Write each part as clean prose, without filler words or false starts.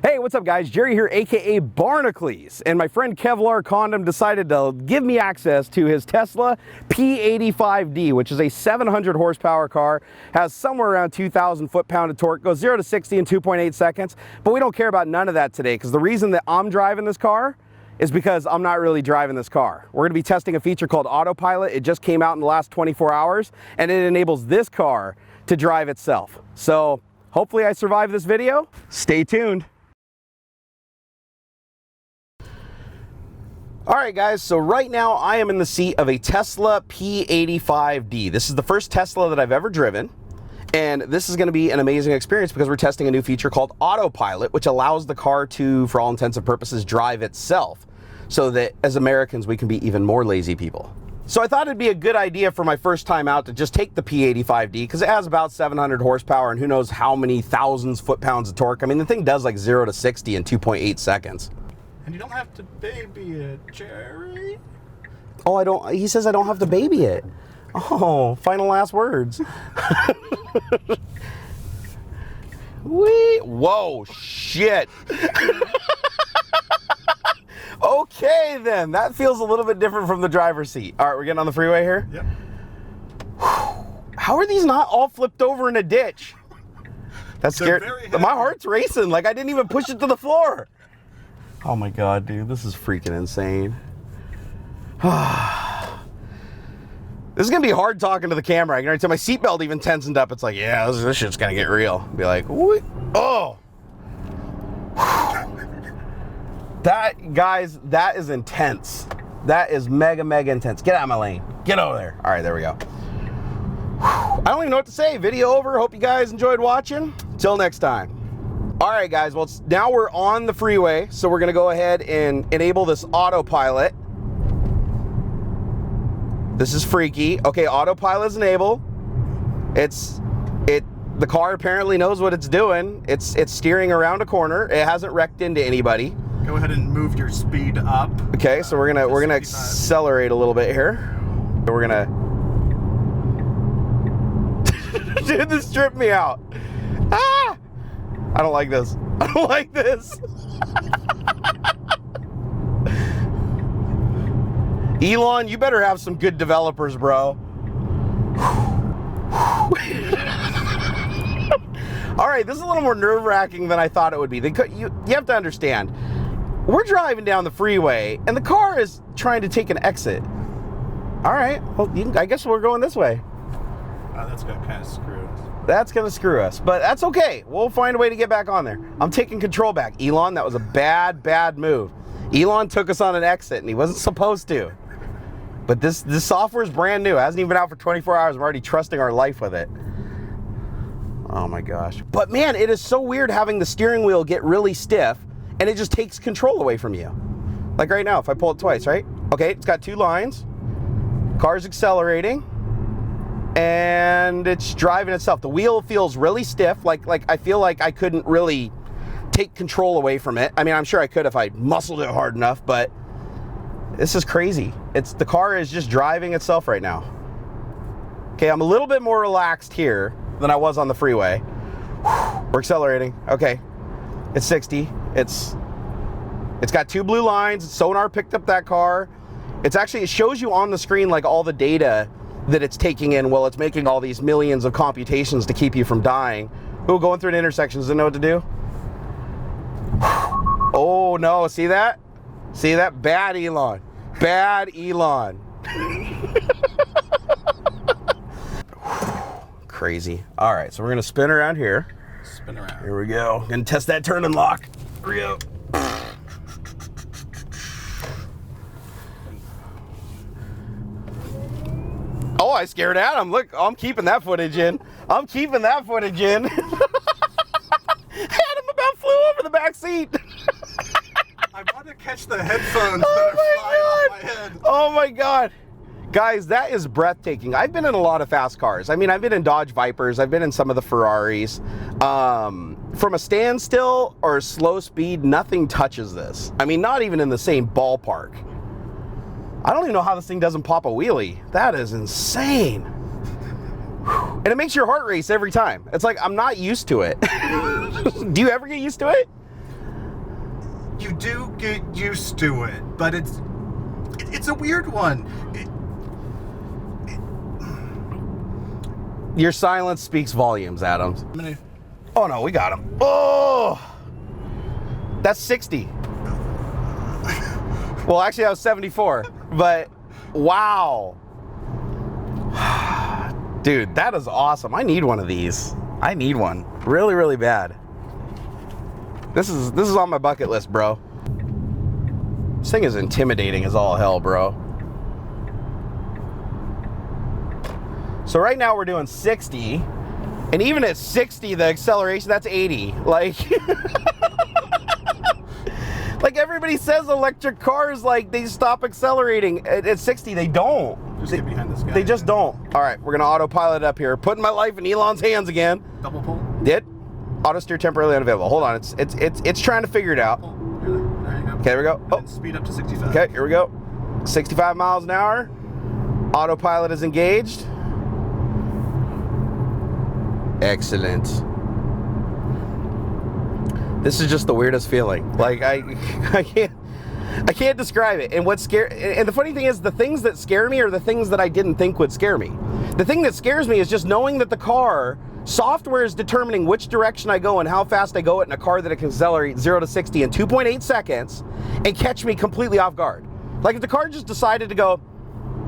Hey, what's up guys? Jerry here, aka Barnacles, and my friend Kevlar Condom decided to give me access to his Tesla P85D, which is a 700 horsepower car, has somewhere around 2,000 foot-pound of torque, goes 0 to 60 in 2.8 seconds, but we don't care about none of that today, because the reason that I'm driving this car is because I'm not really driving this car. We're gonna be testing a feature called Autopilot. It just came out in the last 24 hours, and it enables this car to drive itself. So hopefully I survive this video. Stay tuned. All right guys, so right now I am in the seat of a Tesla P85D. This is the first Tesla that I've ever driven, and this is gonna be an amazing experience because we're testing a new feature called Autopilot, which allows the car to, for all intents and purposes, drive itself, so that as Americans we can be even more lazy people. So I thought it'd be a good idea for my first time out to just take the P85D because it has about 700 horsepower and who knows how many thousands foot-pounds of torque. I mean, the thing does like 0 to 60 in 2.8 seconds. And you don't have to baby it, Jerry. Oh, I don't. He says I don't have to baby it. Oh, final last words. Whoa, shit. Okay, then. That feels a little bit different from the driver's seat. All right, we're getting on the freeway here? Yep. How are these not all flipped over in a ditch? That's scary. My heart's racing. Like, I didn't even push it to the floor. Oh my God, dude, this is freaking insane. This is gonna be hard talking to the camera. I can already tell my seatbelt even tensioned up. It's like, yeah, this shit's gonna get real. Be like, what? Oh. That, guys, that is intense. That is mega, mega intense. Get out of my lane. Get over there. All right, there we go. I don't even know what to say. Video over. Hope you guys enjoyed watching. Till next time. All right, guys, well, now we're on the freeway, so we're gonna go ahead and enable this autopilot. This is freaky. Okay, autopilot is enabled. The car apparently knows what it's doing. It's steering around a corner. It hasn't wrecked into anybody. Go ahead and move your speed up. Okay, so we're gonna accelerate a little bit here. We're gonna. Dude, this tripped me out. Ah! I don't like this. I don't like this. Elon, you better have some good developers, bro. All right, this is a little more nerve-wracking than I thought it would be. You have to understand, we're driving down the freeway, and the car is trying to take an exit. All right, well, I guess we're going this way. That's going to kind of screw us. That's gonna screw us, but that's okay. We'll find a way to get back on there. I'm taking control back. Elon, that was a bad, bad move. Elon took us on an exit and he wasn't supposed to. But this software is brand new. It hasn't even been out for 24 hours. We're already trusting our life with it. Oh my gosh. But man, it is so weird having the steering wheel get really stiff and it just takes control away from you. Like right now, if I pull it twice, right? Okay, it's got two lines. Car's accelerating. And it's driving itself. The wheel feels really stiff, like I feel like I couldn't really take control away from it. I mean, I'm sure I could if I muscled it hard enough, but this is crazy. The car is just driving itself right now. Okay, I'm a little bit more relaxed here than I was on the freeway. We're accelerating. Okay, it's 60. It's got two blue lines. Sonar picked up that car. It shows you on the screen like all the data that it's taking in while it's making all these millions of computations to keep you from dying. Ooh, going through an intersection, doesn't know what to do. Oh no, see that? See that? Bad Elon. Bad Elon. Crazy. All right, so we're gonna spin around here. Spin around. Here we go. Gonna test that turn and lock. Here we go. Oh, I scared Adam. Look, I'm keeping that footage in. I'm keeping that footage in. Adam about flew over the back seat. I want to catch the headphones that are flying off my head. Oh my God. Guys, that is breathtaking. I've been in a lot of fast cars. I mean, I've been in Dodge Vipers. I've been in some of the Ferraris. From a standstill or a slow speed, nothing touches this. I mean, not even in the same ballpark. I don't even know how this thing doesn't pop a wheelie. That is insane. And it makes your heart race every time. It's like, I'm not used to it. Do you ever get used to it? You do get used to it, but it's a weird one. Your silence speaks volumes, Adams. Oh no, we got him. Oh, that's 60. Well, actually, that was 74. But wow, dude, that is awesome. I need one of these. I need one really, really bad. This is on my bucket list, bro. This thing is intimidating as all hell, bro. So right now we're doing 60, and even at 60, the acceleration, that's 80. Like, like everybody says electric cars, like, they stop accelerating. At 60, they don't. Just get behind this guy. They just don't. All right, we're gonna autopilot up here. Putting my life in Elon's hands again. Double pull. Did? Auto steer temporarily unavailable. Hold on, it's trying to figure it out. Pull. There you go. Okay, here we go. And then speed up to 65. Okay, here we go. 65 miles an hour. Autopilot is engaged. Excellent. This is just the weirdest feeling. Like I can't describe it. And and the funny thing is, the things that scare me are the things that I didn't think would scare me. The thing that scares me is just knowing that the car software is determining which direction I go and how fast I go it in a car that it can accelerate 0 to 60 in 2.8 seconds and catch me completely off guard. Like if the car just decided to go,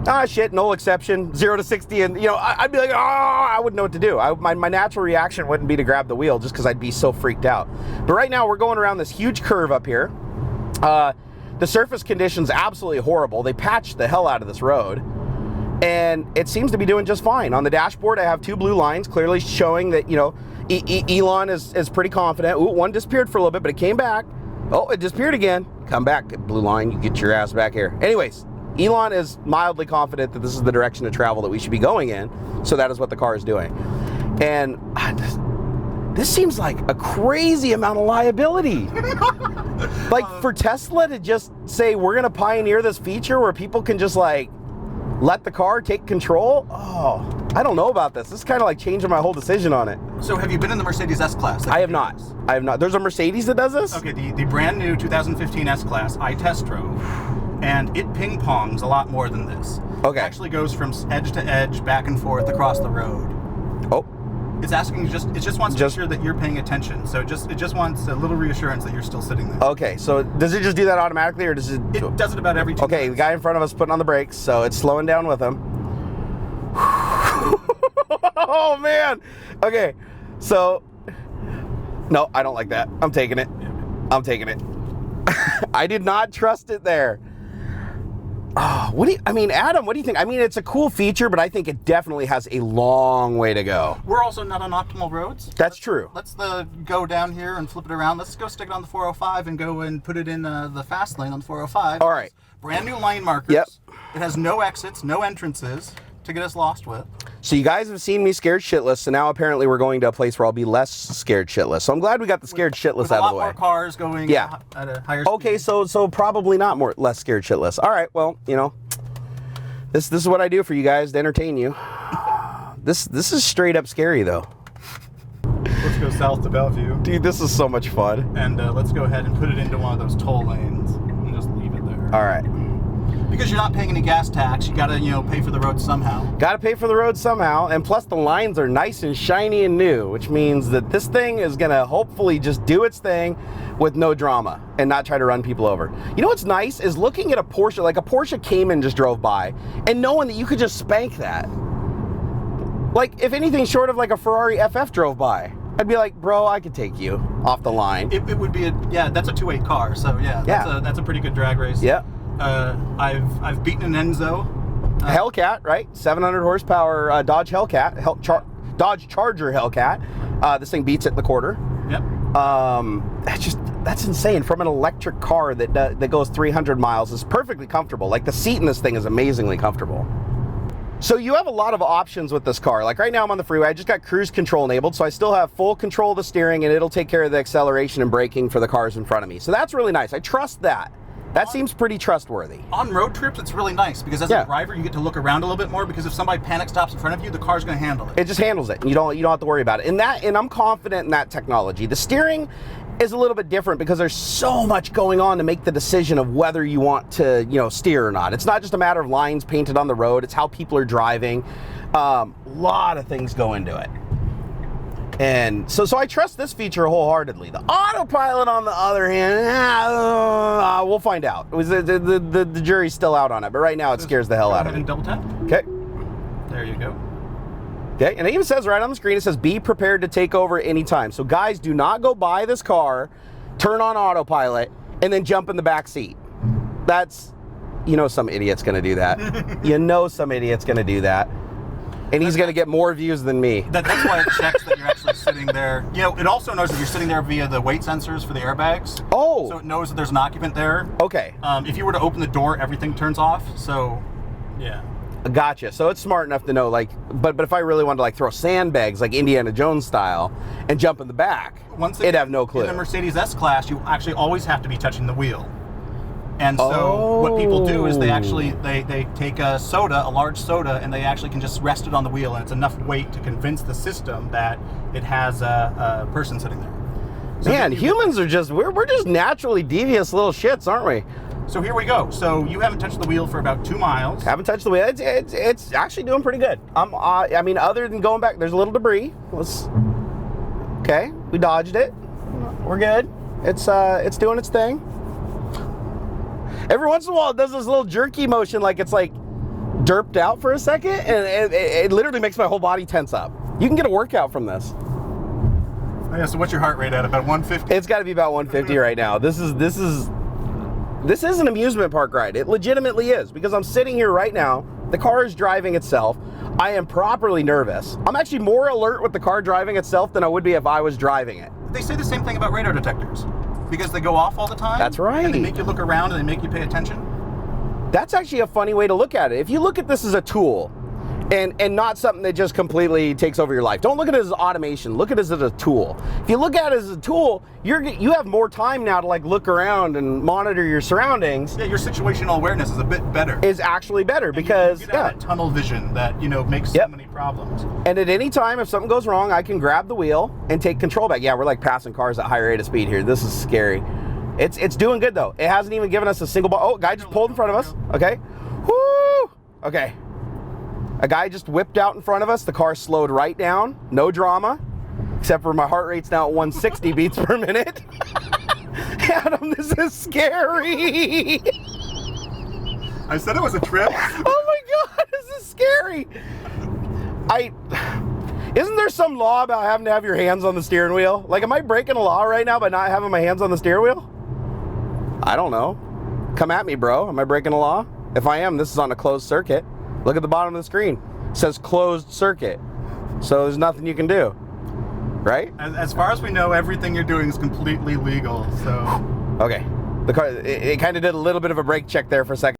ah, shit, no exception, 0 to 60, and you know, I'd be like, oh, I wouldn't know what to do. My natural reaction wouldn't be to grab the wheel just because I'd be so freaked out. But right now we're going around this huge curve up here. The surface conditions absolutely horrible. They patched the hell out of this road, and it seems to be doing just fine. On the dashboard, I have 2 blue lines, clearly showing that, you know, Elon is pretty confident. Ooh, one disappeared for a little bit, but it came back. Oh, it disappeared again. Come back, blue line. You get your ass back here. Anyways, Elon is mildly confident that this is the direction of travel that we should be going in, so that is what the car is doing. And this seems like a crazy amount of liability. Like for Tesla to just say, we're gonna pioneer this feature where people can just like let the car take control. Oh, I don't know about this. This is kind of like changing my whole decision on it. So have you been in the Mercedes S-Class? I have not. I have not. There's a Mercedes that does this? Okay, the brand new 2015 S-Class I test drove, and it ping-pongs a lot more than this. Okay. It actually goes from edge to edge, back and forth across the road. Oh. It's asking you it just wants to make sure that you're paying attention. So it just wants a little reassurance that you're still sitting there. Okay, so does it just do that automatically, or does it? It does it about every 2 Okay, minutes. the guy in front of us putting on the brakes, so it's slowing down with him. Oh man. Okay, so no, I don't like that. I'm taking it. Yeah. I'm taking it. I did not trust it there. Oh, Adam, what do you think? I mean, it's a cool feature, but I think it definitely has a long way to go. We're also not on optimal roads. That's true. Let's go down here and flip it around. Let's go stick it on the 405 and go and put it in the fast lane on the 405. All right. Brand new line markers. Yep. It has no exits, no entrances to get us lost with. So you guys have seen me scared shitless, so now apparently we're going to a place where I'll be less scared shitless. So I'm glad we got the scared shitless With out a lot of the way. more cars going Yeah. at a higher speed. Okay, so probably not less scared shitless. All right, well, you know, this is what I do for you guys to entertain you. This is straight up scary though. Let's go south to Bellevue. Dude, this is so much fun. And let's go ahead and put it into one of those toll lanes and just leave it there. All right. Because you're not paying any gas tax, you gotta, pay for the road somehow. Got to pay for the road somehow, and plus the lines are nice and shiny and new, which means that this thing is gonna hopefully just do its thing with no drama and not try to run people over. You know what's nice is looking at a Porsche, like a Porsche Cayman just drove by, and knowing that you could just spank that. Like if anything short of like a Ferrari FF drove by, I'd be like, bro, I could take you off the line. It would be that's a 2.8 car, so that's a pretty good drag race. Yeah. I've beaten an Enzo. Hellcat, right? 700 horsepower Dodge Hellcat, Dodge Charger Hellcat. This thing beats it in the quarter. Yep. That's insane. From an electric car that goes 300 miles is perfectly comfortable. Like the seat in this thing is amazingly comfortable. So you have a lot of options with this car. Like right now I'm on the freeway, I just got cruise control enabled, so I still have full control of the steering and it'll take care of the acceleration and braking for the cars in front of me. So that's really nice. I trust that. That seems pretty trustworthy. On road trips, it's really nice because as a driver, you get to look around a little bit more because if somebody panic stops in front of you, the car's going to handle it. It just handles it, and you don't have to worry about it. And I'm confident in that technology. The steering is a little bit different because there's so much going on to make the decision of whether you want to, steer or not. It's not just a matter of lines painted on the road. It's how people are driving. A lot of things go into it. And so I trust this feature wholeheartedly. The autopilot, on the other hand, we'll find out. It was the jury's still out on it, but right now it scares the hell out of me. Double tap. Okay. There you go. Okay, and it even says right on the screen, it says, be prepared to take over at any time. So guys, do not go buy this car, turn on autopilot, and then jump in the back seat. That's, some idiot's gonna do that. Some idiot's gonna do that. And he's gonna get more views than me. That's why it checks that you're actually sitting there. It also knows that you're sitting there via the weight sensors for the airbags. Oh. So it knows that there's an occupant there. Okay. If you were to open the door, everything turns off. So, yeah. Gotcha. So it's smart enough to know, but if I really wanted to throw sandbags like Indiana Jones style and jump in the back, it'd have no clue. In the Mercedes S-Class, you actually always have to be touching the wheel. And so what people do is they take a large soda, and they actually can just rest it on the wheel, and it's enough weight to convince the system that it has a person sitting there. So man, humans are we're just naturally devious little shits, aren't we? So here we go. So you haven't touched the wheel for about 2 miles. Haven't touched the wheel. It's actually doing pretty good. Other than going back, there's a little debris. Okay, we dodged it. We're good. It's doing its thing. Every once in a while, it does this little jerky motion, like it's derped out for a second, and it literally makes my whole body tense up. You can get a workout from this. Oh, yeah, so what's your heart rate at? About 150? It's got to be about 150 right now. This is an amusement park ride. It legitimately is, because I'm sitting here right now. The car is driving itself. I am properly nervous. I'm actually more alert with the car driving itself than I would be if I was driving it. They say the same thing about radar detectors, because they go off all the time. That's right. And they make you look around and they make you pay attention. That's actually a funny way to look at it. If you look at this as a tool, and not something that just completely takes over your life. Don't look at it as automation. Look at it as a tool. If you look at it as a tool, you have more time now to look around and monitor your surroundings. Yeah, your situational awareness is a bit better. Is actually better because you get out of that tunnel vision that makes so many problems. And at any time, if something goes wrong, I can grab the wheel and take control back. Yeah, we're passing cars at high rate of speed here. This is scary. It's doing good though. It hasn't even given us a single ball. Oh, guy just pulled in front of us. Okay. Woo. Okay. A guy just whipped out in front of us. The car slowed right down. No drama. Except for my heart rate's now at 160 beats per minute. Adam, this is scary. I said it was a trip. Oh my God, this is scary. Isn't there some law about having to have your hands on the steering wheel? Am I breaking a law right now by not having my hands on the steering wheel? I don't know. Come at me, bro. Am I breaking a law? If I am, this is on a closed circuit. Look at the bottom of the screen. It says closed circuit. So there's nothing you can do. Right? As far as we know, everything you're doing is completely legal, so. Okay. The car, it kind of did a little bit of a brake check there for a second.